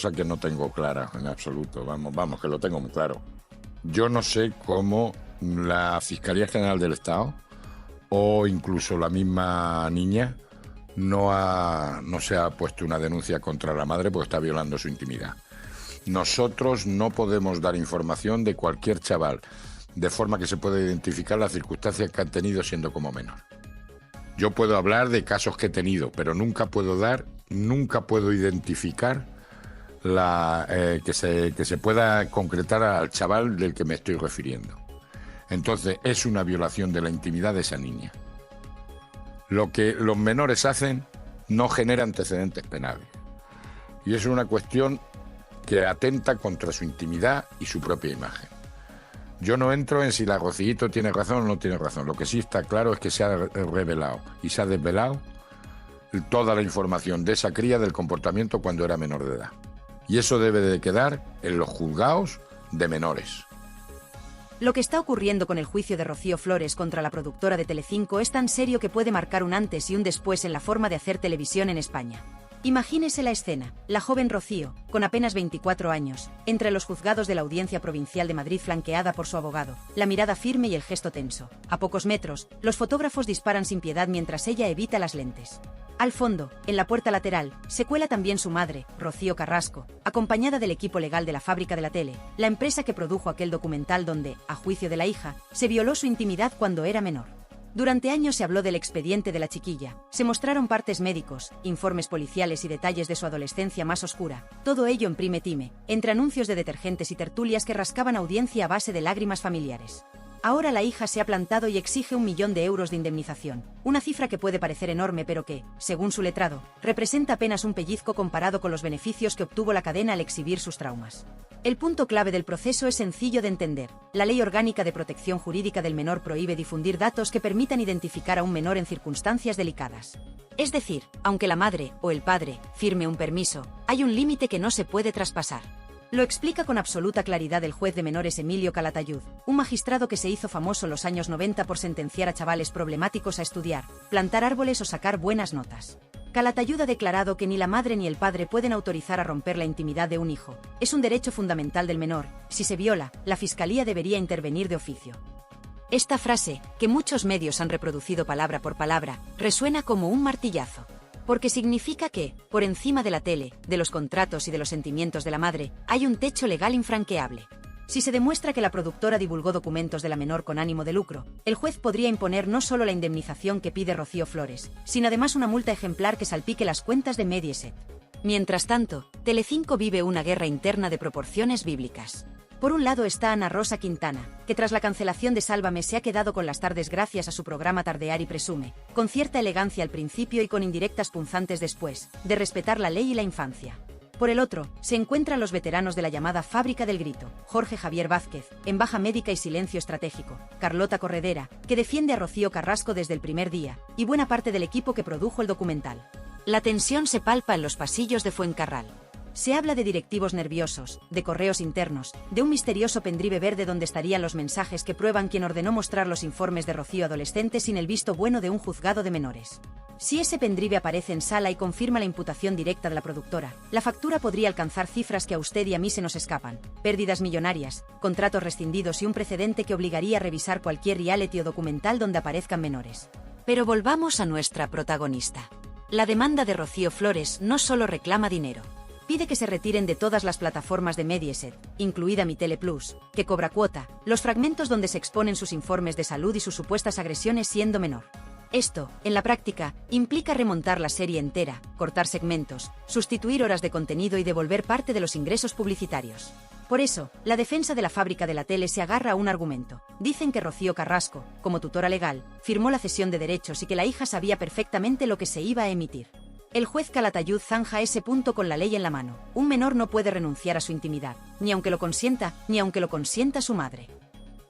cosa que no tengo clara en absoluto. Vamos, que lo tengo muy claro. Yo no sé cómo la Fiscalía General del Estado o incluso la misma niña no se ha puesto una denuncia contra la madre porque está violando su intimidad. Nosotros no podemos dar información de cualquier chaval de forma que se pueda identificar las circunstancias que han tenido siendo como menor. Yo puedo hablar de casos que he tenido, pero nunca puedo identificar que se pueda concretar al chaval del que me estoy refiriendo. Entonces, es una violación de la intimidad de esa niña. Lo que los menores hacen no genera antecedentes penales. Y es una cuestión que atenta contra su intimidad y su propia imagen. Yo no entro en si la Rocíito tiene razón o no tiene razón. Lo que sí está claro es que se ha revelado y se ha desvelado toda la información de esa cría del comportamiento cuando era menor de edad. Y eso debe de quedar en los juzgados de menores. Lo que está ocurriendo con el juicio de Rocío Flores contra la productora de Telecinco es tan serio que puede marcar un antes y un después en la forma de hacer televisión en España. Imagínese la escena: la joven Rocío, con apenas 24 años, entre los juzgados de la Audiencia Provincial de Madrid flanqueada por su abogado, la mirada firme y el gesto tenso. A pocos metros, los fotógrafos disparan sin piedad mientras ella evita las lentes. Al fondo, en la puerta lateral, se cuela también su madre, Rocío Carrasco, acompañada del equipo legal de la Fábrica de la Tele, la empresa que produjo aquel documental donde, a juicio de la hija, se violó su intimidad cuando era menor. Durante años se habló del expediente de la chiquilla, se mostraron partes médicos, informes policiales y detalles de su adolescencia más oscura, todo ello en prime time, entre anuncios de detergentes y tertulias que rascaban audiencia a base de lágrimas familiares. Ahora la hija se ha plantado y exige 1 millón de euros de indemnización, una cifra que puede parecer enorme pero que, según su letrado, representa apenas un pellizco comparado con los beneficios que obtuvo la cadena al exhibir sus traumas. El punto clave del proceso es sencillo de entender: la Ley Orgánica de Protección Jurídica del Menor prohíbe difundir datos que permitan identificar a un menor en circunstancias delicadas. Es decir, aunque la madre o el padre firme un permiso, hay un límite que no se puede traspasar. Lo explica con absoluta claridad el juez de menores Emilio Calatayud, un magistrado que se hizo famoso en los años 90 por sentenciar a chavales problemáticos a estudiar, plantar árboles o sacar buenas notas. Calatayud ha declarado que ni la madre ni el padre pueden autorizar a romper la intimidad de un hijo. Es un derecho fundamental del menor. Si se viola, la Fiscalía debería intervenir de oficio. Esta frase, que muchos medios han reproducido palabra por palabra, resuena como un martillazo. Porque significa que, por encima de la tele, de los contratos y de los sentimientos de la madre, hay un techo legal infranqueable. Si se demuestra que la productora divulgó documentos de la menor con ánimo de lucro, el juez podría imponer no solo la indemnización que pide Rocío Flores, sino además una multa ejemplar que salpique las cuentas de Mediaset. Mientras tanto, Telecinco vive una guerra interna de proporciones bíblicas. Por un lado está Ana Rosa Quintana, que tras la cancelación de Sálvame se ha quedado con las tardes gracias a su programa Tardear y Presume, con cierta elegancia al principio y con indirectas punzantes después, de respetar la ley y la infancia. Por el otro, se encuentran los veteranos de la llamada Fábrica del Grito: Jorge Javier Vázquez, en baja médica y silencio estratégico; Carlota Corredera, que defiende a Rocío Carrasco desde el primer día, y buena parte del equipo que produjo el documental. La tensión se palpa en los pasillos de Fuencarral. Se habla de directivos nerviosos, de correos internos, de un misterioso pendrive verde donde estarían los mensajes que prueban quién ordenó mostrar los informes de Rocío adolescente sin el visto bueno de un juzgado de menores. Si ese pendrive aparece en sala y confirma la imputación directa de la productora, la factura podría alcanzar cifras que a usted y a mí se nos escapan: pérdidas millonarias, contratos rescindidos y un precedente que obligaría a revisar cualquier reality o documental donde aparezcan menores. Pero volvamos a nuestra protagonista. La demanda de Rocío Flores no solo reclama dinero. Pide que se retiren de todas las plataformas de Mediaset, incluida Mi Tele Plus, que cobra cuota, los fragmentos donde se exponen sus informes de salud y sus supuestas agresiones siendo menor. Esto, en la práctica, implica remontar la serie entera, cortar segmentos, sustituir horas de contenido y devolver parte de los ingresos publicitarios. Por eso, la defensa de la Fábrica de la Tele se agarra a un argumento. Dicen que Rocío Carrasco, como tutora legal, firmó la cesión de derechos y que la hija sabía perfectamente lo que se iba a emitir. El juez Calatayud zanja ese punto con la ley en la mano. Un menor no puede renunciar a su intimidad, ni aunque lo consienta su madre.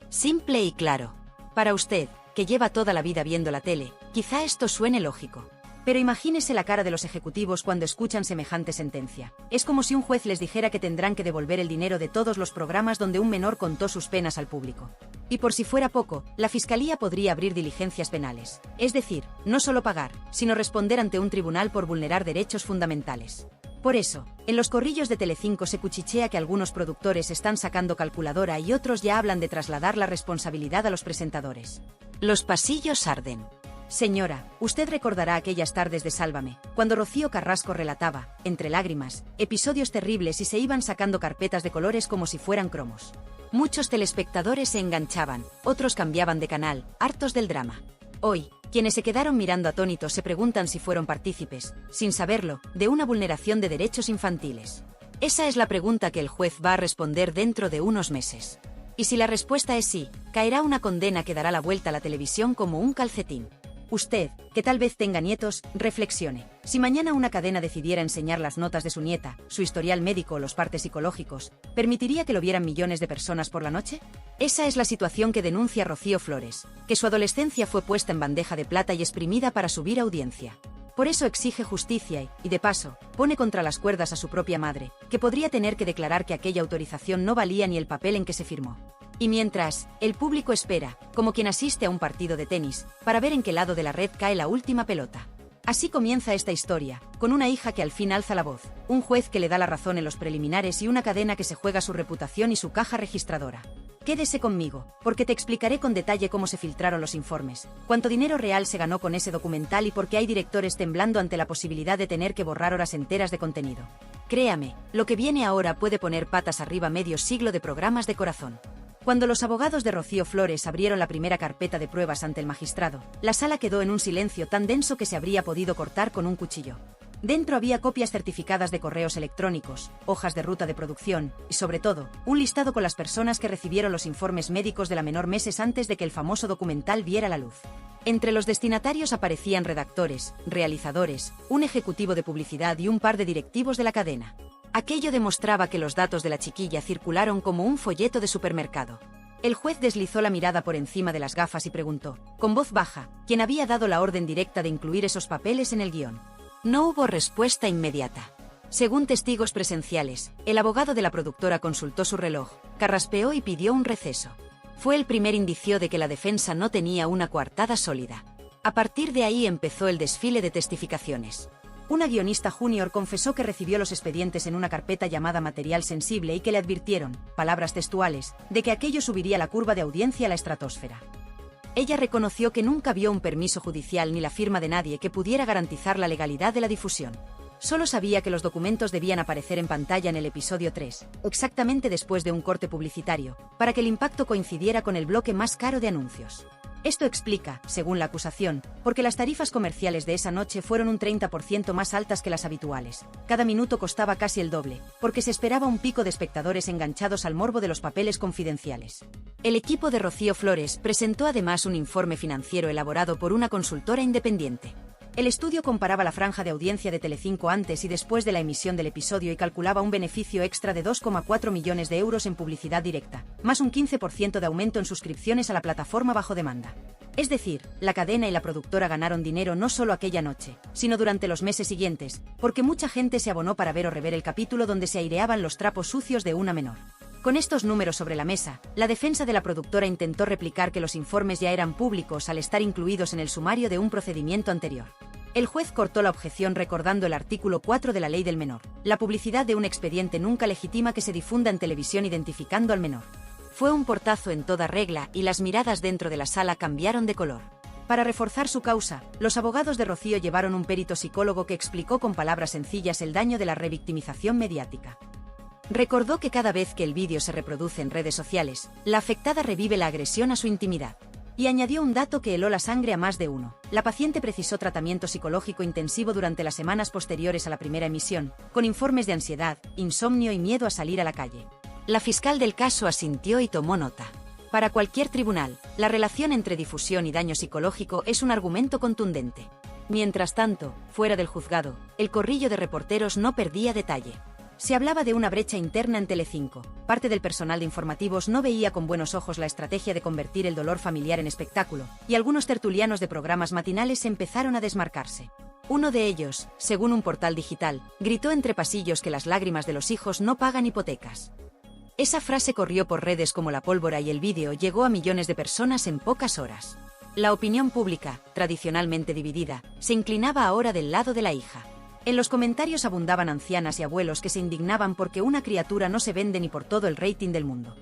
Simple y claro. Para usted, que lleva toda la vida viendo la tele, quizá esto suene lógico. Pero imagínese la cara de los ejecutivos cuando escuchan semejante sentencia. Es como si un juez les dijera que tendrán que devolver el dinero de todos los programas donde un menor contó sus penas al público. Y por si fuera poco, la Fiscalía podría abrir diligencias penales. Es decir, no solo pagar, sino responder ante un tribunal por vulnerar derechos fundamentales. Por eso, en los corrillos de Telecinco se cuchichea que algunos productores están sacando calculadora y otros ya hablan de trasladar la responsabilidad a los presentadores. Los pasillos arden. Señora, usted recordará aquellas tardes de Sálvame, cuando Rocío Carrasco relataba, entre lágrimas, episodios terribles y se iban sacando carpetas de colores como si fueran cromos. Muchos telespectadores se enganchaban, otros cambiaban de canal, hartos del drama. Hoy, quienes se quedaron mirando atónitos se preguntan si fueron partícipes, sin saberlo, de una vulneración de derechos infantiles. Esa es la pregunta que el juez va a responder dentro de unos meses. Y si la respuesta es sí, caerá una condena que dará la vuelta a la televisión como un calcetín. Usted, que tal vez tenga nietos, reflexione. Si mañana una cadena decidiera enseñar las notas de su nieta, su historial médico o los partes psicológicos, ¿permitiría que lo vieran millones de personas por la noche? Esa es la situación que denuncia Rocío Flores, que su adolescencia fue puesta en bandeja de plata y exprimida para subir audiencia. Por eso exige justicia y, de paso, pone contra las cuerdas a su propia madre, que podría tener que declarar que aquella autorización no valía ni el papel en que se firmó. Y mientras, el público espera, como quien asiste a un partido de tenis, para ver en qué lado de la red cae la última pelota. Así comienza esta historia, con una hija que al fin alza la voz, un juez que le da la razón en los preliminares y una cadena que se juega su reputación y su caja registradora. Quédese conmigo, porque te explicaré con detalle cómo se filtraron los informes, cuánto dinero real se ganó con ese documental y por qué hay directores temblando ante la posibilidad de tener que borrar horas enteras de contenido. Créame, lo que viene ahora puede poner patas arriba medio siglo de programas de corazón. Cuando los abogados de Rocío Flores abrieron la primera carpeta de pruebas ante el magistrado, la sala quedó en un silencio tan denso que se habría podido cortar con un cuchillo. Dentro había copias certificadas de correos electrónicos, hojas de ruta de producción y, sobre todo, un listado con las personas que recibieron los informes médicos de la menor meses antes de que el famoso documental viera la luz. Entre los destinatarios aparecían redactores, realizadores, un ejecutivo de publicidad y un par de directivos de la cadena. Aquello demostraba que los datos de la chiquilla circularon como un folleto de supermercado. El juez deslizó la mirada por encima de las gafas y preguntó, con voz baja, quién había dado la orden directa de incluir esos papeles en el guión. No hubo respuesta inmediata. Según testigos presenciales, el abogado de la productora consultó su reloj, carraspeó y pidió un receso. Fue el primer indicio de que la defensa no tenía una coartada sólida. A partir de ahí empezó el desfile de testificaciones. Una guionista junior confesó que recibió los expedientes en una carpeta llamada material sensible y que le advirtieron, palabras textuales, de que aquello subiría la curva de audiencia a la estratosfera. Ella reconoció que nunca vio un permiso judicial ni la firma de nadie que pudiera garantizar la legalidad de la difusión. Solo sabía que los documentos debían aparecer en pantalla en el episodio 3, exactamente después de un corte publicitario, para que el impacto coincidiera con el bloque más caro de anuncios. Esto explica, según la acusación, por qué las tarifas comerciales de esa noche fueron un 30% más altas que las habituales. Cada minuto costaba casi el doble, porque se esperaba un pico de espectadores enganchados al morbo de los papeles confidenciales. El equipo de Rocío Flores presentó además un informe financiero elaborado por una consultora independiente. El estudio comparaba la franja de audiencia de Telecinco antes y después de la emisión del episodio y calculaba un beneficio extra de 2,4 millones de euros en publicidad directa, más un 15% de aumento en suscripciones a la plataforma bajo demanda. Es decir, la cadena y la productora ganaron dinero no solo aquella noche, sino durante los meses siguientes, porque mucha gente se abonó para ver o rever el capítulo donde se aireaban los trapos sucios de una menor. Con estos números sobre la mesa, la defensa de la productora intentó replicar que los informes ya eran públicos al estar incluidos en el sumario de un procedimiento anterior. El juez cortó la objeción recordando el artículo 4 de la Ley del Menor. La publicidad de un expediente nunca legitima que se difunda en televisión identificando al menor. Fue un portazo en toda regla y las miradas dentro de la sala cambiaron de color. Para reforzar su causa, los abogados de Rocío llevaron un perito psicólogo que explicó con palabras sencillas el daño de la revictimización mediática. Recordó que cada vez que el vídeo se reproduce en redes sociales, la afectada revive la agresión a su intimidad. Y añadió un dato que heló la sangre a más de uno. La paciente precisó tratamiento psicológico intensivo durante las semanas posteriores a la primera emisión, con informes de ansiedad, insomnio y miedo a salir a la calle. La fiscal del caso asintió y tomó nota. Para cualquier tribunal, la relación entre difusión y daño psicológico es un argumento contundente. Mientras tanto, fuera del juzgado, el corrillo de reporteros no perdía detalle. Se hablaba de una brecha interna en Telecinco. Parte del personal de informativos no veía con buenos ojos la estrategia de convertir el dolor familiar en espectáculo, y algunos tertulianos de programas matinales empezaron a desmarcarse. Uno de ellos, según un portal digital, gritó entre pasillos que las lágrimas de los hijos no pagan hipotecas. Esa frase corrió por redes como la pólvora y el vídeo llegó a millones de personas en pocas horas. La opinión pública, tradicionalmente dividida, se inclinaba ahora del lado de la hija. En los comentarios abundaban ancianas y abuelos que se indignaban porque una criatura no se vende ni por todo el rating del mundo.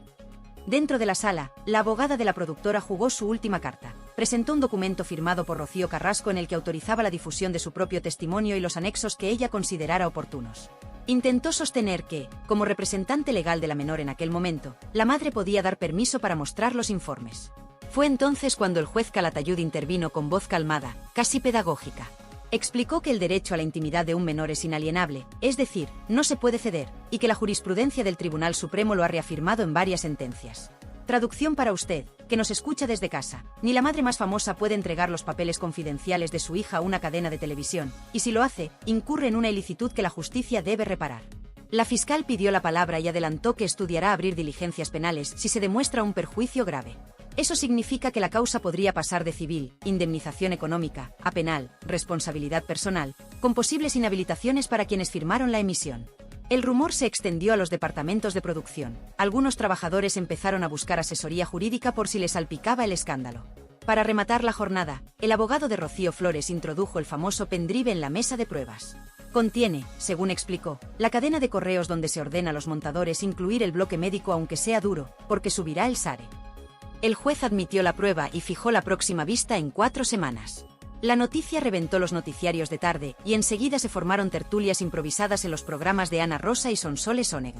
Dentro de la sala, la abogada de la productora jugó su última carta. Presentó un documento firmado por Rocío Carrasco en el que autorizaba la difusión de su propio testimonio y los anexos que ella considerara oportunos. Intentó sostener que, como representante legal de la menor en aquel momento, la madre podía dar permiso para mostrar los informes. Fue entonces cuando el juez Calatayud intervino con voz calmada, casi pedagógica. Explicó que el derecho a la intimidad de un menor es inalienable, es decir, no se puede ceder, y que la jurisprudencia del Tribunal Supremo lo ha reafirmado en varias sentencias. Traducción para usted, que nos escucha desde casa. Ni la madre más famosa puede entregar los papeles confidenciales de su hija a una cadena de televisión, y si lo hace, incurre en una ilicitud que la justicia debe reparar. La fiscal pidió la palabra y adelantó que estudiará abrir diligencias penales si se demuestra un perjuicio grave. Eso significa que la causa podría pasar de civil, indemnización económica, a penal, responsabilidad personal, con posibles inhabilitaciones para quienes firmaron la emisión. El rumor se extendió a los departamentos de producción. Algunos trabajadores empezaron a buscar asesoría jurídica por si les salpicaba el escándalo. Para rematar la jornada, el abogado de Rocío Flores introdujo el famoso pendrive en la mesa de pruebas. Contiene, según explicó, la cadena de correos donde se ordena a los montadores incluir el bloque médico aunque sea duro, porque subirá el SARE. El juez admitió la prueba y fijó la próxima vista en 4 semanas. La noticia reventó los noticiarios de tarde y enseguida se formaron tertulias improvisadas en los programas de Ana Rosa y Sonsoles Onega.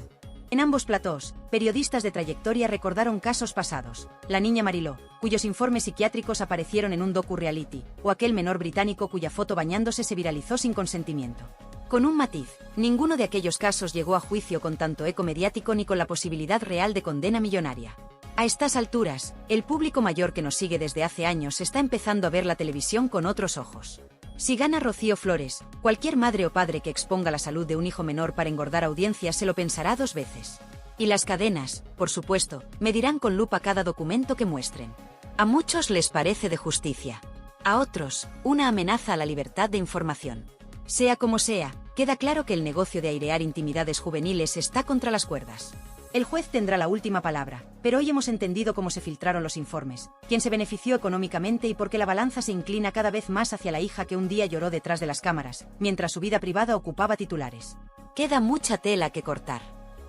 En ambos platós, periodistas de trayectoria recordaron casos pasados, la niña Mariló, cuyos informes psiquiátricos aparecieron en un docu-reality, o aquel menor británico cuya foto bañándose se viralizó sin consentimiento. Con un matiz, ninguno de aquellos casos llegó a juicio con tanto eco mediático ni con la posibilidad real de condena millonaria. A estas alturas, el público mayor que nos sigue desde hace años está empezando a ver la televisión con otros ojos. Si gana Rocío Flores, cualquier madre o padre que exponga la salud de un hijo menor para engordar audiencias se lo pensará 2 veces. Y las cadenas, por supuesto, medirán con lupa cada documento que muestren. A muchos les parece de justicia. A otros, una amenaza a la libertad de información. Sea como sea, queda claro que el negocio de airear intimidades juveniles está contra las cuerdas. El juez tendrá la última palabra, pero hoy hemos entendido cómo se filtraron los informes, quién se benefició económicamente y por qué la balanza se inclina cada vez más hacia la hija que un día lloró detrás de las cámaras, mientras su vida privada ocupaba titulares. Queda mucha tela que cortar.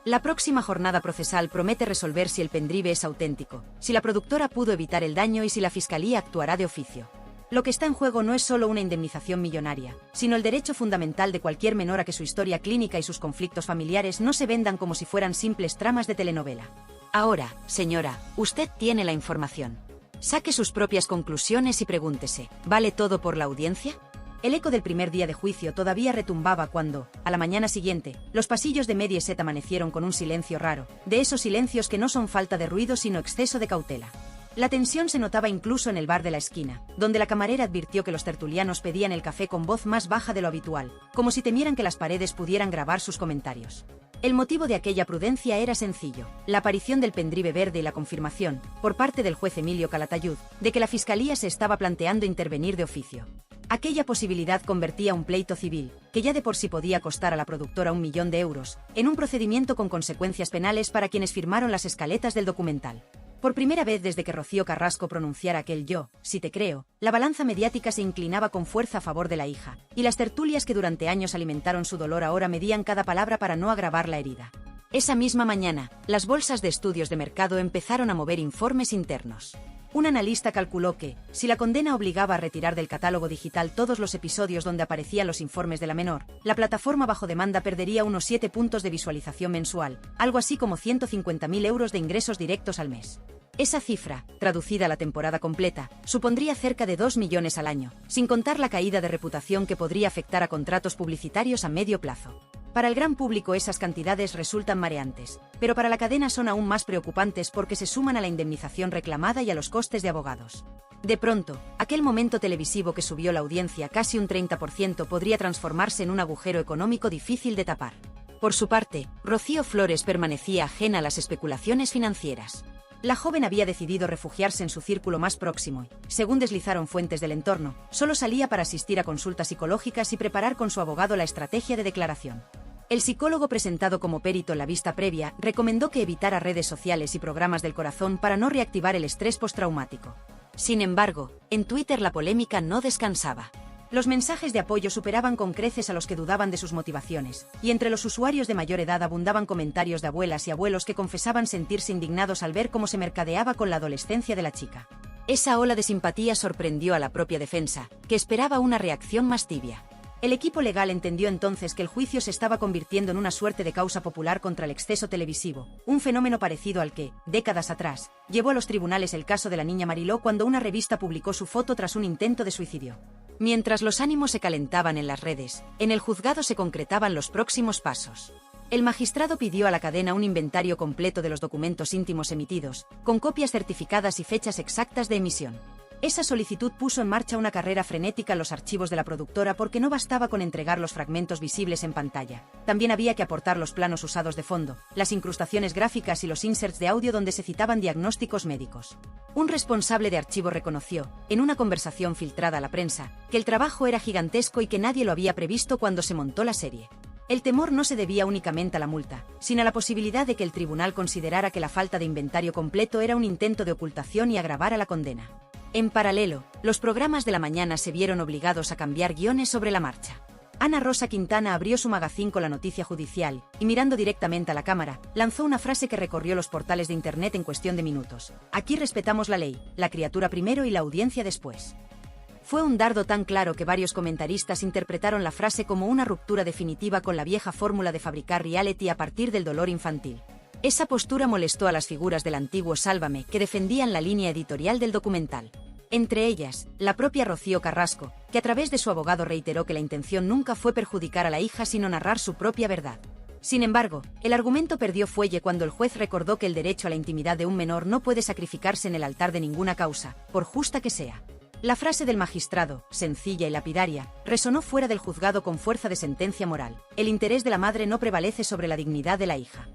La próxima jornada procesal promete resolver si el pendrive es auténtico, si la productora pudo evitar el daño y si la fiscalía actuará de oficio. Lo que está en juego no es solo una indemnización millonaria, sino el derecho fundamental de cualquier menor a que su historia clínica y sus conflictos familiares no se vendan como si fueran simples tramas de telenovela. Ahora, señora, usted tiene la información. Saque sus propias conclusiones y pregúntese, ¿vale todo por la audiencia? El eco del primer día de juicio todavía retumbaba cuando, a la mañana siguiente, los pasillos de Mediaset amanecieron con un silencio raro, de esos silencios que no son falta de ruido sino exceso de cautela. La tensión se notaba incluso en el bar de la esquina, donde la camarera advirtió que los tertulianos pedían el café con voz más baja de lo habitual, como si temieran que las paredes pudieran grabar sus comentarios. El motivo de aquella prudencia era sencillo, la aparición del pendrive verde y la confirmación, por parte del juez Emilio Calatayud, de que la fiscalía se estaba planteando intervenir de oficio. Aquella posibilidad convertía un pleito civil, que ya de por sí podía costar a la productora 1 millón de euros, en un procedimiento con consecuencias penales para quienes firmaron las escaletas del documental. Por primera vez desde que Rocío Carrasco pronunciara aquel "yo, si te creo", la balanza mediática se inclinaba con fuerza a favor de la hija, y las tertulias que durante años alimentaron su dolor ahora medían cada palabra para no agravar la herida. Esa misma mañana, las bolsas de estudios de mercado empezaron a mover informes internos. Un analista calculó que, si la condena obligaba a retirar del catálogo digital todos los episodios donde aparecían los informes de la menor, la plataforma bajo demanda perdería unos 7 puntos de visualización mensual, algo así como 150.000 euros de ingresos directos al mes. Esa cifra, traducida a la temporada completa, supondría cerca de 2 millones al año, sin contar la caída de reputación que podría afectar a contratos publicitarios a medio plazo. Para el gran público esas cantidades resultan mareantes, pero para la cadena son aún más preocupantes porque se suman a la indemnización reclamada y a los costes de abogados. De pronto, aquel momento televisivo que subió la audiencia casi un 30% podría transformarse en un agujero económico difícil de tapar. Por su parte, Rocío Flores permanecía ajena a las especulaciones financieras. La joven había decidido refugiarse en su círculo más próximo y, según deslizaron fuentes del entorno, solo salía para asistir a consultas psicológicas y preparar con su abogado la estrategia de declaración. El psicólogo presentado como perito en la vista previa recomendó que evitara redes sociales y programas del corazón para no reactivar el estrés postraumático. Sin embargo, en Twitter la polémica no descansaba. Los mensajes de apoyo superaban con creces a los que dudaban de sus motivaciones, y entre los usuarios de mayor edad abundaban comentarios de abuelas y abuelos que confesaban sentirse indignados al ver cómo se mercadeaba con la adolescencia de la chica. Esa ola de simpatía sorprendió a la propia defensa, que esperaba una reacción más tibia. El equipo legal entendió entonces que el juicio se estaba convirtiendo en una suerte de causa popular contra el exceso televisivo, un fenómeno parecido al que, décadas atrás, llevó a los tribunales el caso de la niña Mariló cuando una revista publicó su foto tras un intento de suicidio. Mientras los ánimos se calentaban en las redes, en el juzgado se concretaban los próximos pasos. El magistrado pidió a la cadena un inventario completo de los documentos íntimos emitidos, con copias certificadas y fechas exactas de emisión. Esa solicitud puso en marcha una carrera frenética en los archivos de la productora porque no bastaba con entregar los fragmentos visibles en pantalla. También había que aportar los planos usados de fondo, las incrustaciones gráficas y los inserts de audio donde se citaban diagnósticos médicos. Un responsable de archivo reconoció, en una conversación filtrada a la prensa, que el trabajo era gigantesco y que nadie lo había previsto cuando se montó la serie. El temor no se debía únicamente a la multa, sino a la posibilidad de que el tribunal considerara que la falta de inventario completo era un intento de ocultación y agravara la condena. En paralelo, los programas de la mañana se vieron obligados a cambiar guiones sobre la marcha. Ana Rosa Quintana abrió su magazín con la noticia judicial y, mirando directamente a la cámara, lanzó una frase que recorrió los portales de internet en cuestión de minutos. Aquí respetamos la ley, la criatura primero y la audiencia después. Fue un dardo tan claro que varios comentaristas interpretaron la frase como una ruptura definitiva con la vieja fórmula de fabricar reality a partir del dolor infantil. Esa postura molestó a las figuras del antiguo Sálvame que defendían la línea editorial del documental. Entre ellas, la propia Rocío Carrasco, que a través de su abogado reiteró que la intención nunca fue perjudicar a la hija sino narrar su propia verdad. Sin embargo, el argumento perdió fuelle cuando el juez recordó que el derecho a la intimidad de un menor no puede sacrificarse en el altar de ninguna causa, por justa que sea. La frase del magistrado, sencilla y lapidaria, resonó fuera del juzgado con fuerza de sentencia moral. El interés de la madre no prevalece sobre la dignidad de la hija.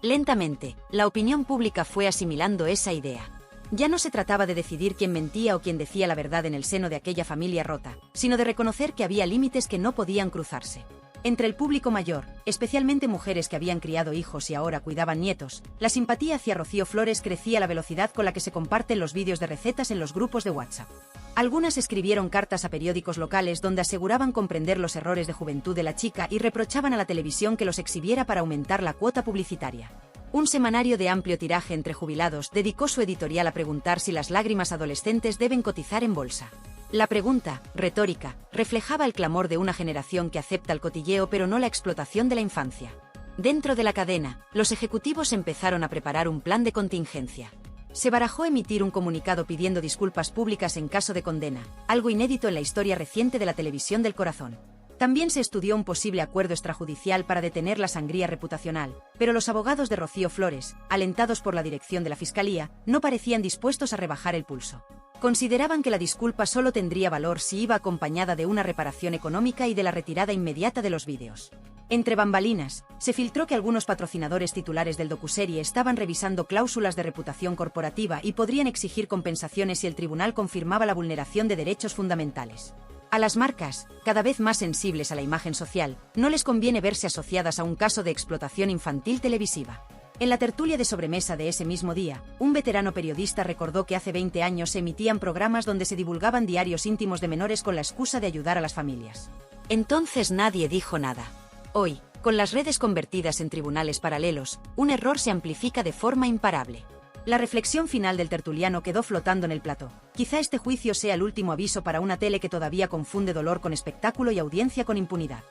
Lentamente, la opinión pública fue asimilando esa idea. Ya no se trataba de decidir quién mentía o quién decía la verdad en el seno de aquella familia rota, sino de reconocer que había límites que no podían cruzarse. Entre el público mayor, especialmente mujeres que habían criado hijos y ahora cuidaban nietos, la simpatía hacia Rocío Flores crecía a la velocidad con la que se comparten los vídeos de recetas en los grupos de WhatsApp. Algunas escribieron cartas a periódicos locales donde aseguraban comprender los errores de juventud de la chica y reprochaban a la televisión que los exhibiera para aumentar la cuota publicitaria. Un semanario de amplio tiraje entre jubilados dedicó su editorial a preguntar si las lágrimas adolescentes deben cotizar en bolsa. La pregunta, retórica, reflejaba el clamor de una generación que acepta el cotilleo pero no la explotación de la infancia. Dentro de la cadena, los ejecutivos empezaron a preparar un plan de contingencia. Se barajó emitir un comunicado pidiendo disculpas públicas en caso de condena, algo inédito en la historia reciente de la televisión del corazón. También se estudió un posible acuerdo extrajudicial para detener la sangría reputacional, pero los abogados de Rocío Flores, alentados por la dirección de la Fiscalía, no parecían dispuestos a rebajar el pulso. Consideraban que la disculpa solo tendría valor si iba acompañada de una reparación económica y de la retirada inmediata de los vídeos. Entre bambalinas, se filtró que algunos patrocinadores titulares del docuserie estaban revisando cláusulas de reputación corporativa y podrían exigir compensaciones si el tribunal confirmaba la vulneración de derechos fundamentales. A las marcas, cada vez más sensibles a la imagen social, no les conviene verse asociadas a un caso de explotación infantil televisiva. En la tertulia de sobremesa de ese mismo día, un veterano periodista recordó que hace 20 años se emitían programas donde se divulgaban diarios íntimos de menores con la excusa de ayudar a las familias. Entonces nadie dijo nada. Hoy, con las redes convertidas en tribunales paralelos, un error se amplifica de forma imparable. La reflexión final del tertuliano quedó flotando en el plató. Quizá este juicio sea el último aviso para una tele que todavía confunde dolor con espectáculo y audiencia con impunidad.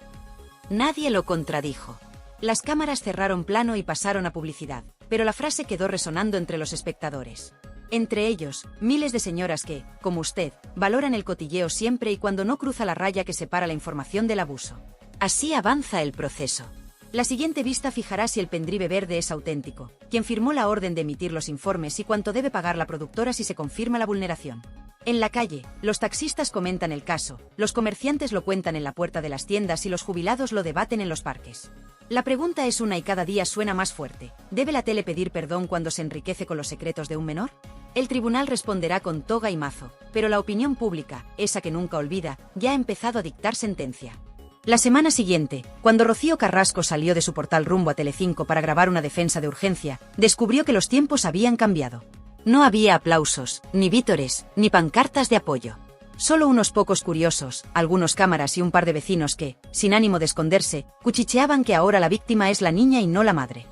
Nadie lo contradijo. Las cámaras cerraron plano y pasaron a publicidad, pero la frase quedó resonando entre los espectadores. Entre ellos, miles de señoras que, como usted, valoran el cotilleo siempre y cuando no cruza la raya que separa la información del abuso. Así avanza el proceso. La siguiente vista fijará si el pendrive verde es auténtico, quien firmó la orden de emitir los informes y cuánto debe pagar la productora si se confirma la vulneración. En la calle, los taxistas comentan el caso, los comerciantes lo cuentan en la puerta de las tiendas y los jubilados lo debaten en los parques. La pregunta es una y cada día suena más fuerte. ¿Debe la tele pedir perdón cuando se enriquece con los secretos de un menor? El tribunal responderá con toga y mazo, pero la opinión pública, esa que nunca olvida, ya ha empezado a dictar sentencia. La semana siguiente, cuando Rocío Carrasco salió de su portal rumbo a Telecinco para grabar una defensa de urgencia, descubrió que los tiempos habían cambiado. No había aplausos, ni vítores, ni pancartas de apoyo. Solo unos pocos curiosos, algunos cámaras y un par de vecinos que, sin ánimo de esconderse, cuchicheaban que ahora la víctima es la niña y no la madre.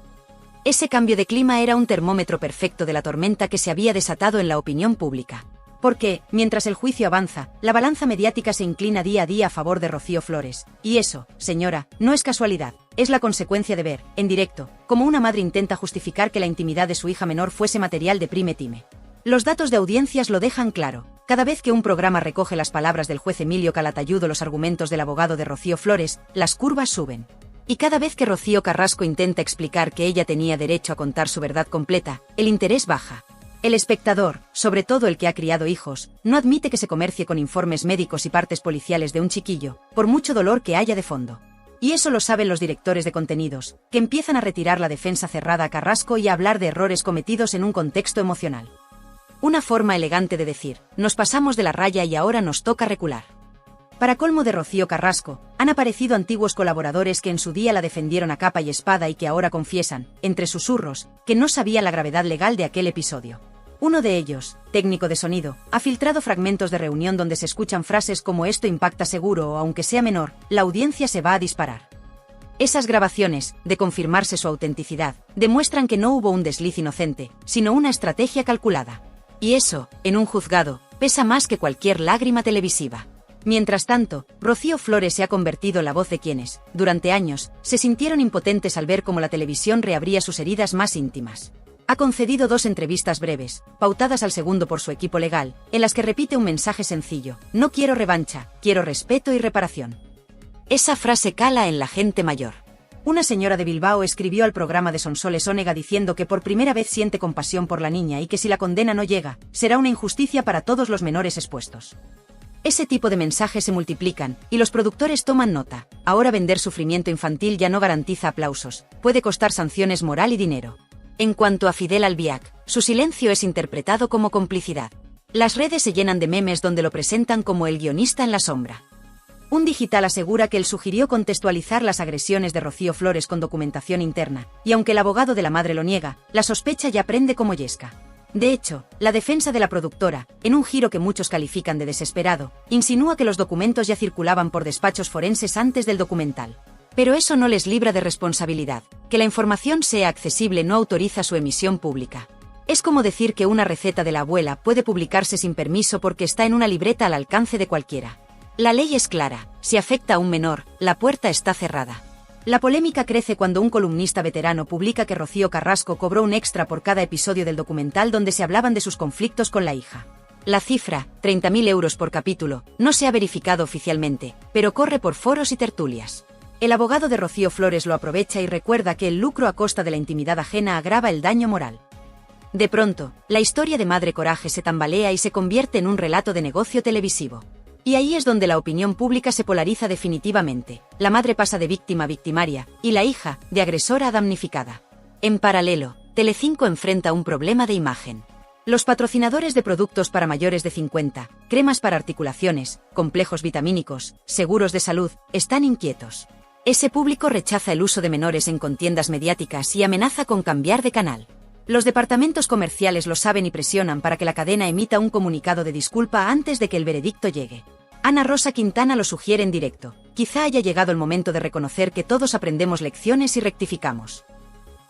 Ese cambio de clima era un termómetro perfecto de la tormenta que se había desatado en la opinión pública. Porque, mientras el juicio avanza, la balanza mediática se inclina día a día a favor de Rocío Flores. Y eso, señora, no es casualidad, es la consecuencia de ver, en directo, cómo una madre intenta justificar que la intimidad de su hija menor fuese material de prime time. Los datos de audiencias lo dejan claro. Cada vez que un programa recoge las palabras del juez Emilio Calatayud o los argumentos del abogado de Rocío Flores, las curvas suben. Y cada vez que Rocío Carrasco intenta explicar que ella tenía derecho a contar su verdad completa, el interés baja. El espectador, sobre todo el que ha criado hijos, no admite que se comercie con informes médicos y partes policiales de un chiquillo, por mucho dolor que haya de fondo. Y eso lo saben los directores de contenidos, que empiezan a retirar la defensa cerrada a Carrasco y a hablar de errores cometidos en un contexto emocional. Una forma elegante de decir, nos pasamos de la raya y ahora nos toca recular. Para colmo de Rocío Carrasco, han aparecido antiguos colaboradores que en su día la defendieron a capa y espada y que ahora confiesan, entre susurros, que no sabían la gravedad legal de aquel episodio. Uno de ellos, técnico de sonido, ha filtrado fragmentos de reunión donde se escuchan frases como esto impacta seguro o aunque sea menor, la audiencia se va a disparar. Esas grabaciones, de confirmarse su autenticidad, demuestran que no hubo un desliz inocente, sino una estrategia calculada. Y eso, en un juzgado, pesa más que cualquier lágrima televisiva. Mientras tanto, Rocío Flores se ha convertido en la voz de quienes, durante años, se sintieron impotentes al ver cómo la televisión reabría sus heridas más íntimas. Ha concedido 2 entrevistas breves, pautadas al segundo por su equipo legal, en las que repite un mensaje sencillo: no quiero revancha, quiero respeto y reparación. Esa frase cala en la gente mayor. Una señora de Bilbao escribió al programa de Sonsoles Onega diciendo que por primera vez siente compasión por la niña y que si la condena no llega, será una injusticia para todos los menores expuestos. Ese tipo de mensajes se multiplican, y los productores toman nota. Ahora vender sufrimiento infantil ya no garantiza aplausos, puede costar sanciones moral y dinero. En cuanto a Fidel Albiac, su silencio es interpretado como complicidad. Las redes se llenan de memes donde lo presentan como el guionista en la sombra. Un digital asegura que él sugirió contextualizar las agresiones de Rocío Flores con documentación interna, y aunque el abogado de la madre lo niega, la sospecha ya prende como yesca. De hecho, la defensa de la productora, en un giro que muchos califican de desesperado, insinúa que los documentos ya circulaban por despachos forenses antes del documental. Pero eso no les libra de responsabilidad. Que la información sea accesible no autoriza su emisión pública. Es como decir que una receta de la abuela puede publicarse sin permiso porque está en una libreta al alcance de cualquiera. La ley es clara, si afecta a un menor, la puerta está cerrada. La polémica crece cuando un columnista veterano publica que Rocío Carrasco cobró un extra por cada episodio del documental donde se hablaban de sus conflictos con la hija. La cifra, 30.000 euros por capítulo, no se ha verificado oficialmente, pero corre por foros y tertulias. El abogado de Rocío Flores lo aprovecha y recuerda que el lucro a costa de la intimidad ajena agrava el daño moral. De pronto, la historia de Madre Coraje se tambalea y se convierte en un relato de negocio televisivo. Y ahí es donde la opinión pública se polariza definitivamente. La madre pasa de víctima a victimaria, y la hija, de agresora a damnificada. En paralelo, Telecinco enfrenta un problema de imagen. Los patrocinadores de productos para mayores de 50, cremas para articulaciones, complejos vitamínicos, seguros de salud, están inquietos. Ese público rechaza el uso de menores en contiendas mediáticas y amenaza con cambiar de canal. Los departamentos comerciales lo saben y presionan para que la cadena emita un comunicado de disculpa antes de que el veredicto llegue. Ana Rosa Quintana lo sugiere en directo. Quizá haya llegado el momento de reconocer que todos aprendemos lecciones y rectificamos.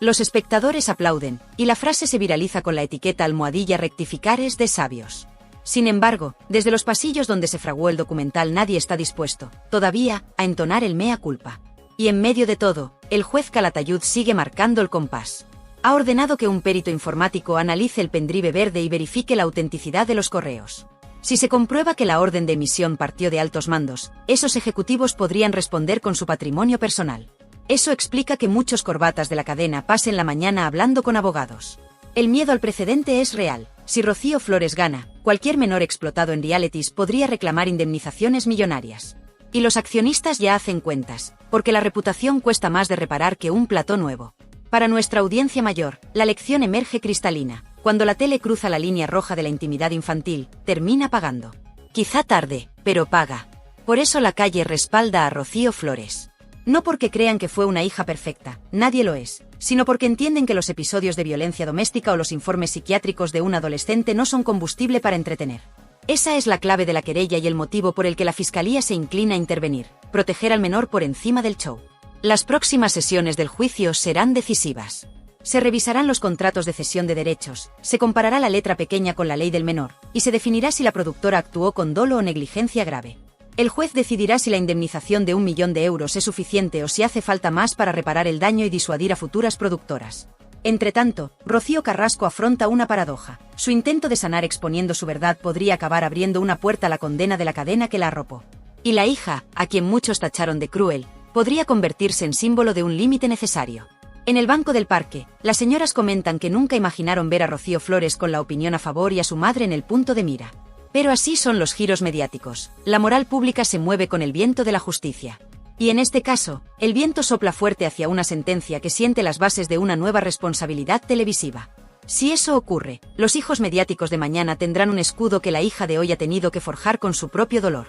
Los espectadores aplauden, y la frase se viraliza con la etiqueta almohadilla rectificar es de sabios. Sin embargo, desde los pasillos donde se fraguó el documental nadie está dispuesto, todavía, a entonar el mea culpa. Y en medio de todo, el juez Calatayud sigue marcando el compás. Ha ordenado que un perito informático analice el pendrive verde y verifique la autenticidad de los correos. Si se comprueba que la orden de emisión partió de altos mandos, esos ejecutivos podrían responder con su patrimonio personal. Eso explica que muchos corbatas de la cadena pasen la mañana hablando con abogados. El miedo al precedente es real. Si Rocío Flores gana, cualquier menor explotado en realities podría reclamar indemnizaciones millonarias. Y los accionistas ya hacen cuentas, porque la reputación cuesta más de reparar que un plató nuevo. Para nuestra audiencia mayor, la lección emerge cristalina. Cuando la tele cruza la línea roja de la intimidad infantil, termina pagando. Quizá tarde, pero paga. Por eso la calle respalda a Rocío Flores. No porque crean que fue una hija perfecta, nadie lo es, sino porque entienden que los episodios de violencia doméstica o los informes psiquiátricos de un adolescente no son combustible para entretener. Esa es la clave de la querella y el motivo por el que la Fiscalía se inclina a intervenir, proteger al menor por encima del show. Las próximas sesiones del juicio serán decisivas. Se revisarán los contratos de cesión de derechos, se comparará la letra pequeña con la ley del menor, y se definirá si la productora actuó con dolo o negligencia grave. El juez decidirá si la indemnización de 1 millón de euros es suficiente o si hace falta más para reparar el daño y disuadir a futuras productoras. Entretanto, Rocío Carrasco afronta una paradoja. Su intento de sanar exponiendo su verdad podría acabar abriendo una puerta a la condena de la cadena que la arropó. Y la hija, a quien muchos tacharon de cruel, podría convertirse en símbolo de un límite necesario. En el banco del parque, las señoras comentan que nunca imaginaron ver a Rocío Flores con la opinión a favor y a su madre en el punto de mira. Pero así son los giros mediáticos. La moral pública se mueve con el viento de la justicia. Y en este caso, el viento sopla fuerte hacia una sentencia que siente las bases de una nueva responsabilidad televisiva. Si eso ocurre, los hijos mediáticos de mañana tendrán un escudo que la hija de hoy ha tenido que forjar con su propio dolor.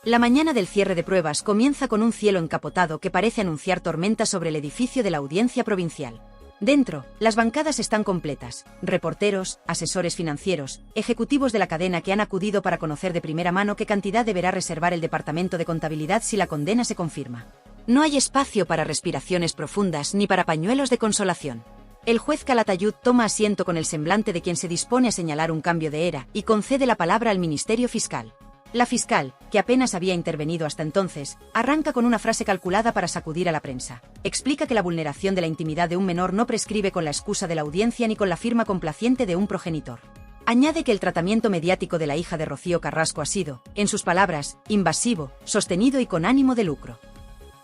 La mañana del cierre de pruebas comienza con un cielo encapotado que parece anunciar tormenta sobre el edificio de la Audiencia Provincial. Dentro, las bancadas están completas: reporteros, asesores financieros, ejecutivos de la cadena que han acudido para conocer de primera mano qué cantidad deberá reservar el Departamento de Contabilidad si la condena se confirma. No hay espacio para respiraciones profundas ni para pañuelos de consolación. El juez Calatayud toma asiento con el semblante de quien se dispone a señalar un cambio de era y concede la palabra al Ministerio Fiscal. La fiscal, que apenas había intervenido hasta entonces, arranca con una frase calculada para sacudir a la prensa. Explica que la vulneración de la intimidad de un menor no prescribe con la excusa de la audiencia ni con la firma complaciente de un progenitor. Añade que el tratamiento mediático de la hija de Rocío Carrasco ha sido, en sus palabras, invasivo, sostenido y con ánimo de lucro.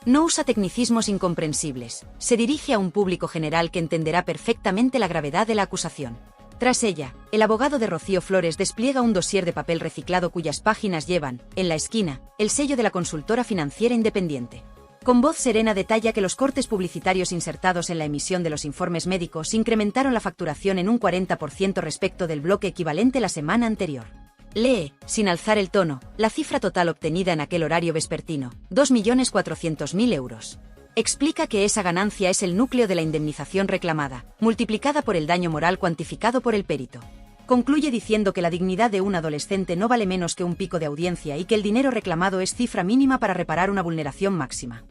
No usa tecnicismos incomprensibles, se dirige a un público general que entenderá perfectamente la gravedad de la acusación. Tras ella, el abogado de Rocío Flores despliega un dossier de papel reciclado cuyas páginas llevan, en la esquina, el sello de la consultora financiera independiente. Con voz serena detalla que los cortes publicitarios insertados en la emisión de los informes médicos incrementaron la facturación en un 40% respecto del bloque equivalente la semana anterior. Lee, sin alzar el tono, la cifra total obtenida en aquel horario vespertino: 2.400.000 euros. Explica que esa ganancia es el núcleo de la indemnización reclamada, multiplicada por el daño moral cuantificado por el perito. Concluye diciendo que la dignidad de un adolescente no vale menos que un pico de audiencia y que el dinero reclamado es cifra mínima para reparar una vulneración máxima.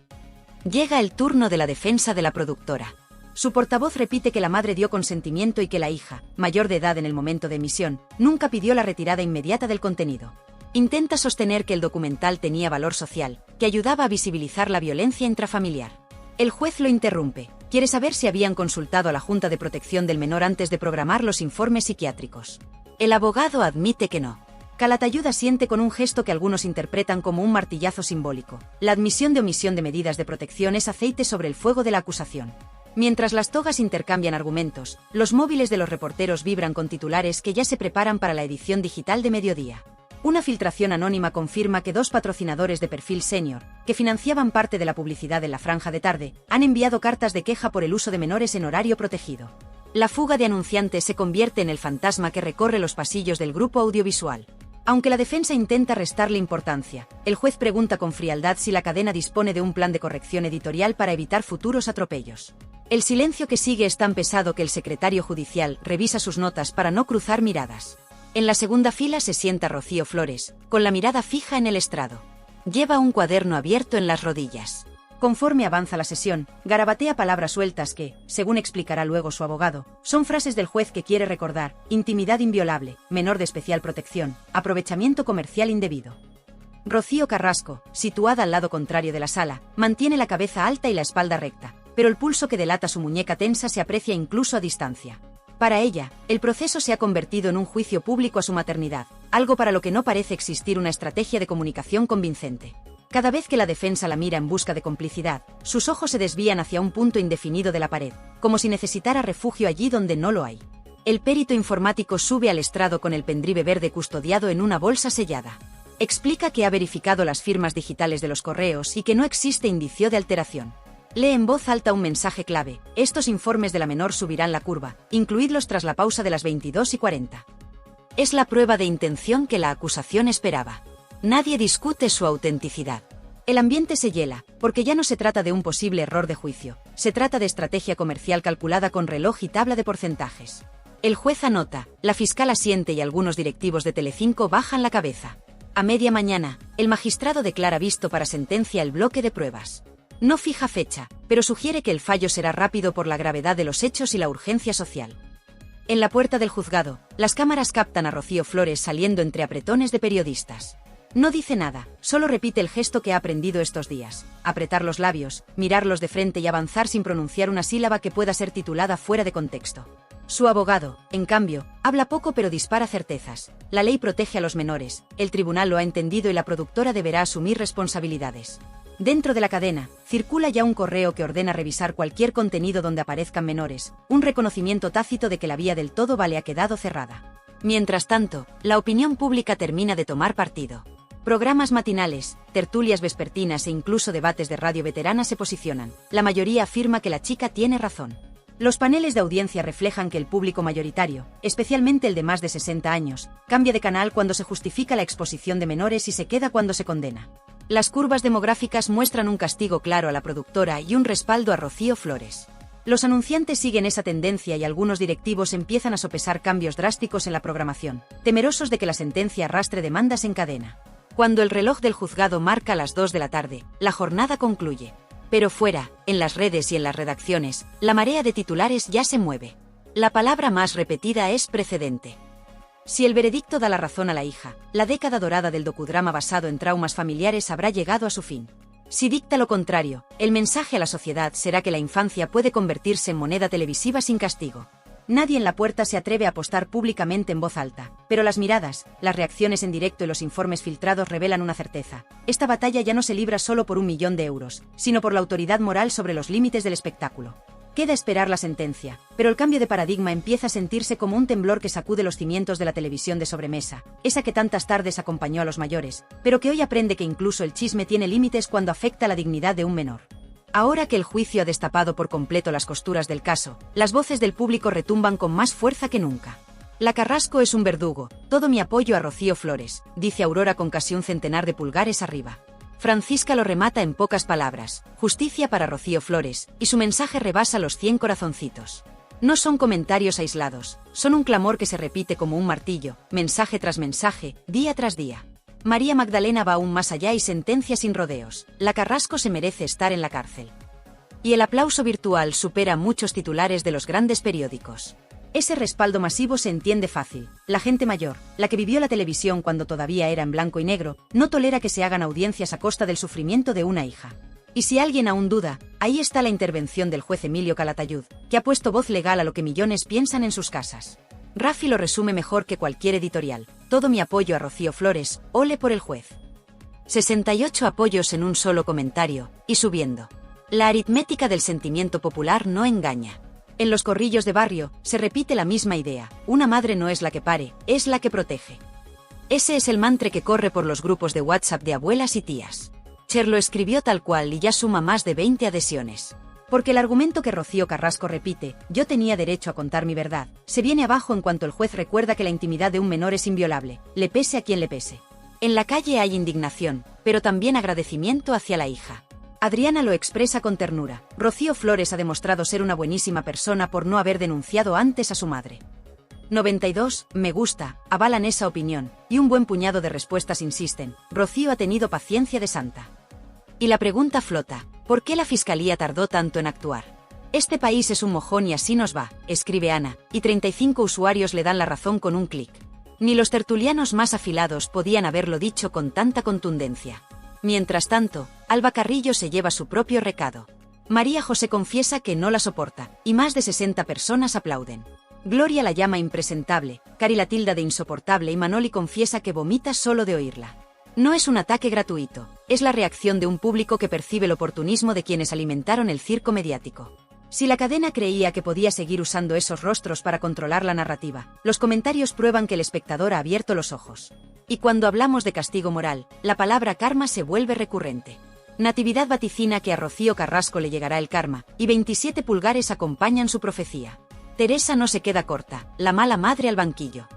Llega el turno de la defensa de la productora. Su portavoz repite que la madre dio consentimiento y que la hija, mayor de edad en el momento de emisión, nunca pidió la retirada inmediata del contenido. Intenta sostener que el documental tenía valor social, que ayudaba a visibilizar la violencia intrafamiliar. El juez lo interrumpe. Quiere saber si habían consultado a la Junta de Protección del Menor antes de programar los informes psiquiátricos. El abogado admite que no. Calatayud asiente con un gesto que algunos interpretan como un martillazo simbólico. La admisión de omisión de medidas de protección es aceite sobre el fuego de la acusación. Mientras las togas intercambian argumentos, los móviles de los reporteros vibran con titulares que ya se preparan para la edición digital de mediodía. Una filtración anónima confirma que 2 patrocinadores de perfil senior, que financiaban parte de la publicidad en la franja de tarde, han enviado cartas de queja por el uso de menores en horario protegido. La fuga de anunciantes se convierte en el fantasma que recorre los pasillos del grupo audiovisual. Aunque la defensa intenta restarle importancia, el juez pregunta con frialdad si la cadena dispone de un plan de corrección editorial para evitar futuros atropellos. El silencio que sigue es tan pesado que el secretario judicial revisa sus notas para no cruzar miradas. En la segunda fila se sienta Rocío Flores, con la mirada fija en el estrado. Lleva un cuaderno abierto en las rodillas. Conforme avanza la sesión, garabatea palabras sueltas que, según explicará luego su abogado, son frases del juez que quiere recordar: intimidad inviolable, menor de especial protección, aprovechamiento comercial indebido. Rocío Carrasco, situada al lado contrario de la sala, mantiene la cabeza alta y la espalda recta, pero el pulso que delata su muñeca tensa se aprecia incluso a distancia. Para ella, el proceso se ha convertido en un juicio público a su maternidad, algo para lo que no parece existir una estrategia de comunicación convincente. Cada vez que la defensa la mira en busca de complicidad, sus ojos se desvían hacia un punto indefinido de la pared, como si necesitara refugio allí donde no lo hay. El perito informático sube al estrado con el pendrive verde custodiado en una bolsa sellada. Explica que ha verificado las firmas digitales de los correos y que no existe indicio de alteración. Lee en voz alta un mensaje clave: estos informes de la menor subirán la curva, incluidlos tras la pausa de las 22:40. Es la prueba de intención que la acusación esperaba. Nadie discute su autenticidad. El ambiente se hiela, porque ya no se trata de un posible error de juicio, se trata de estrategia comercial calculada con reloj y tabla de porcentajes. El juez anota, la fiscal asiente y algunos directivos de Telecinco bajan la cabeza. A media mañana, el magistrado declara visto para sentencia el bloque de pruebas. No fija fecha, pero sugiere que el fallo será rápido por la gravedad de los hechos y la urgencia social. En la puerta del juzgado, las cámaras captan a Rocío Flores saliendo entre apretones de periodistas. No dice nada, solo repite el gesto que ha aprendido estos días: apretar los labios, mirarlos de frente y avanzar sin pronunciar una sílaba que pueda ser titulada fuera de contexto. Su abogado, en cambio, habla poco pero dispara certezas. La ley protege a los menores, el tribunal lo ha entendido y la productora deberá asumir responsabilidades. Dentro de la cadena, circula ya un correo que ordena revisar cualquier contenido donde aparezcan menores, un reconocimiento tácito de que la vía del todo vale ha quedado cerrada. Mientras tanto, la opinión pública termina de tomar partido. Programas matinales, tertulias vespertinas e incluso debates de radio veterana se posicionan. La mayoría afirma que la chica tiene razón. Los paneles de audiencia reflejan que el público mayoritario, especialmente el de más de 60 años, cambia de canal cuando se justifica la exposición de menores y se queda cuando se condena. Las curvas demográficas muestran un castigo claro a la productora y un respaldo a Rocío Flores. Los anunciantes siguen esa tendencia y algunos directivos empiezan a sopesar cambios drásticos en la programación, temerosos de que la sentencia arrastre demandas en cadena. Cuando el reloj del juzgado marca las 2 de la tarde, la jornada concluye. Pero fuera, en las redes y en las redacciones, la marea de titulares ya se mueve. La palabra más repetida es precedente. Si el veredicto da la razón a la hija, la década dorada del docudrama basado en traumas familiares habrá llegado a su fin. Si dicta lo contrario, el mensaje a la sociedad será que la infancia puede convertirse en moneda televisiva sin castigo. Nadie en la puerta se atreve a apostar públicamente en voz alta, pero las miradas, las reacciones en directo y los informes filtrados revelan una certeza: esta batalla ya no se libra solo por 1 millón de euros, sino por la autoridad moral sobre los límites del espectáculo. Queda esperar la sentencia, pero el cambio de paradigma empieza a sentirse como un temblor que sacude los cimientos de la televisión de sobremesa, esa que tantas tardes acompañó a los mayores, pero que hoy aprende que incluso el chisme tiene límites cuando afecta la dignidad de un menor. Ahora que el juicio ha destapado por completo las costuras del caso, las voces del público retumban con más fuerza que nunca. La Carrasco es un verdugo, todo mi apoyo a Rocío Flores, dice Aurora con casi un centenar de pulgares arriba. Francisca lo remata en pocas palabras: justicia para Rocío Flores, y su mensaje rebasa los 100 corazoncitos. No son comentarios aislados, son un clamor que se repite como un martillo, mensaje tras mensaje, día tras día. María Magdalena va aún más allá y sentencia sin rodeos: la Carrasco se merece estar en la cárcel. Y el aplauso virtual supera muchos titulares de los grandes periódicos. Ese respaldo masivo se entiende fácil. La gente mayor, la que vivió la televisión cuando todavía era en blanco y negro, no tolera que se hagan audiencias a costa del sufrimiento de una hija. Y si alguien aún duda, ahí está la intervención del juez Emilio Calatayud, que ha puesto voz legal a lo que millones piensan en sus casas. Rafi lo resume mejor que cualquier editorial: todo mi apoyo a Rocío Flores, ole por el juez. 68 apoyos en un solo comentario, y subiendo. La aritmética del sentimiento popular no engaña. En los corrillos de barrio, se repite la misma idea: una madre no es la que pare, es la que protege. Ese es el mantra que corre por los grupos de WhatsApp de abuelas y tías. Cher lo escribió tal cual y ya suma más de 20 adhesiones. Porque el argumento que Rocío Carrasco repite, yo tenía derecho a contar mi verdad, se viene abajo en cuanto el juez recuerda que la intimidad de un menor es inviolable, le pese a quien le pese. En la calle hay indignación, pero también agradecimiento hacia la hija. Adriana lo expresa con ternura: Rocío Flores ha demostrado ser una buenísima persona por no haber denunciado antes a su madre. 92, me gusta, avalan esa opinión, y un buen puñado de respuestas insisten: Rocío ha tenido paciencia de santa. Y la pregunta flota: ¿por qué la fiscalía tardó tanto en actuar? Este país es un mojón y así nos va, escribe Ana, y 35 usuarios le dan la razón con un clic. Ni los tertulianos más afilados podían haberlo dicho con tanta contundencia. Mientras tanto, Alba Carrillo se lleva su propio recado. María José confiesa que no la soporta, y más de 60 personas aplauden. Gloria la llama impresentable, Cari la tilda de insoportable y Manoli confiesa que vomita solo de oírla. No es un ataque gratuito, es la reacción de un público que percibe el oportunismo de quienes alimentaron el circo mediático. Si la cadena creía que podía seguir usando esos rostros para controlar la narrativa, los comentarios prueban que el espectador ha abierto los ojos. Y cuando hablamos de castigo moral, la palabra karma se vuelve recurrente. Natividad vaticina que a Rocío Carrasco le llegará el karma, y 27 pulgares acompañan su profecía. Teresa no se queda corta, la mala madre al banquillo.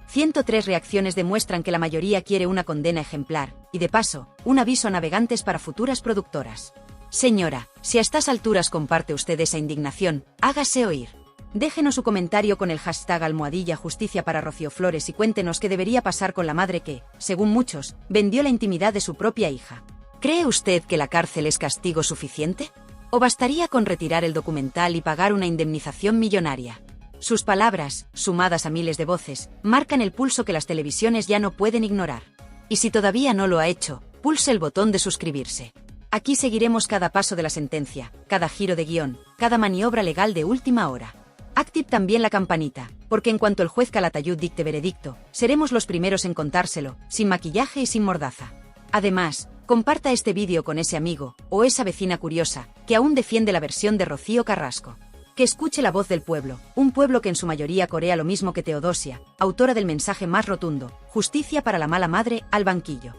103 reacciones demuestran que la mayoría quiere una condena ejemplar, y de paso, un aviso a navegantes para futuras productoras. Señora, si a estas alturas comparte usted esa indignación, hágase oír. Déjenos su comentario con el hashtag #Justicia para Rocío Flores y cuéntenos qué debería pasar con la madre que, según muchos, vendió la intimidad de su propia hija. ¿Cree usted que la cárcel es castigo suficiente? ¿O bastaría con retirar el documental y pagar una indemnización millonaria? Sus palabras, sumadas a miles de voces, marcan el pulso que las televisiones ya no pueden ignorar. Y si todavía no lo ha hecho, pulse el botón de suscribirse. Aquí seguiremos cada paso de la sentencia, cada giro de guión, cada maniobra legal de última hora. Active también la campanita, porque en cuanto el juez Calatayud dicte veredicto, seremos los primeros en contárselo, sin maquillaje y sin mordaza. Además, comparta este vídeo con ese amigo, o esa vecina curiosa, que aún defiende la versión de Rocío Carrasco. Que escuche la voz del pueblo, un pueblo que en su mayoría corea lo mismo que Teodosia, autora del mensaje más rotundo, justicia para la mala madre, al banquillo.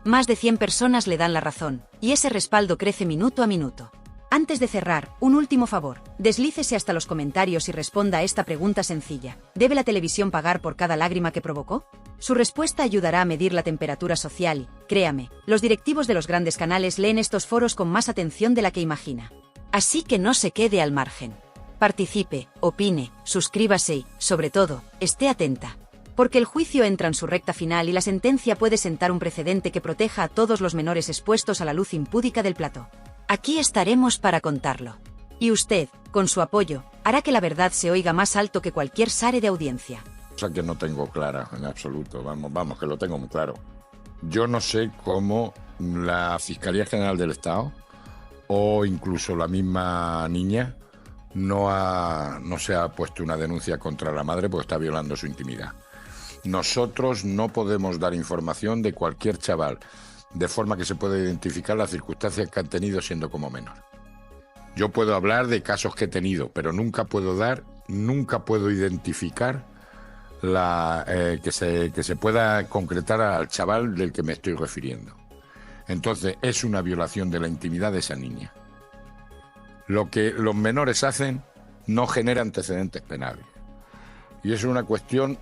Más de 100 personas le dan la razón, y ese respaldo crece minuto a minuto. Antes de cerrar, un último favor, deslícese hasta los comentarios y responda a esta pregunta sencilla. ¿Debe la televisión pagar por cada lágrima que provocó? Su respuesta ayudará a medir la temperatura social y, créame, los directivos de los grandes canales leen estos foros con más atención de la que imagina. Así que no se quede al margen. Participe, opine, suscríbase y, sobre todo, esté atenta. Porque el juicio entra en su recta final y la sentencia puede sentar un precedente que proteja a todos los menores expuestos a la luz impúdica del plató. Aquí estaremos para contarlo. Y usted, con su apoyo, hará que la verdad se oiga más alto que cualquier sare de audiencia. Cosa que no tengo clara en absoluto, vamos, que lo tengo muy claro. Yo no sé cómo la Fiscalía General del Estado o incluso la misma niña no se ha puesto una denuncia contra la madre porque está violando su intimidad. Nosotros no podemos dar información de cualquier chaval, de forma que se pueda identificar las circunstancias que han tenido siendo como menor. Yo puedo hablar de casos que he tenido, pero nunca puedo identificar que se pueda concretar al chaval del que me estoy refiriendo. Entonces, es una violación de la intimidad de esa niña. Lo que los menores hacen no genera antecedentes penales. Y es una cuestión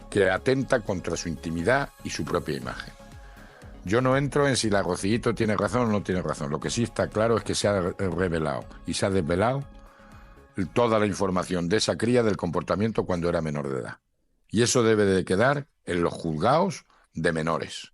que atenta contra su intimidad y su propia imagen. Yo no entro en si la Rocíito tiene razón o no tiene razón. Lo que sí está claro es que se ha revelado y se ha desvelado toda la información de esa cría del comportamiento cuando era menor de edad. Y eso debe de quedar en los juzgados de menores.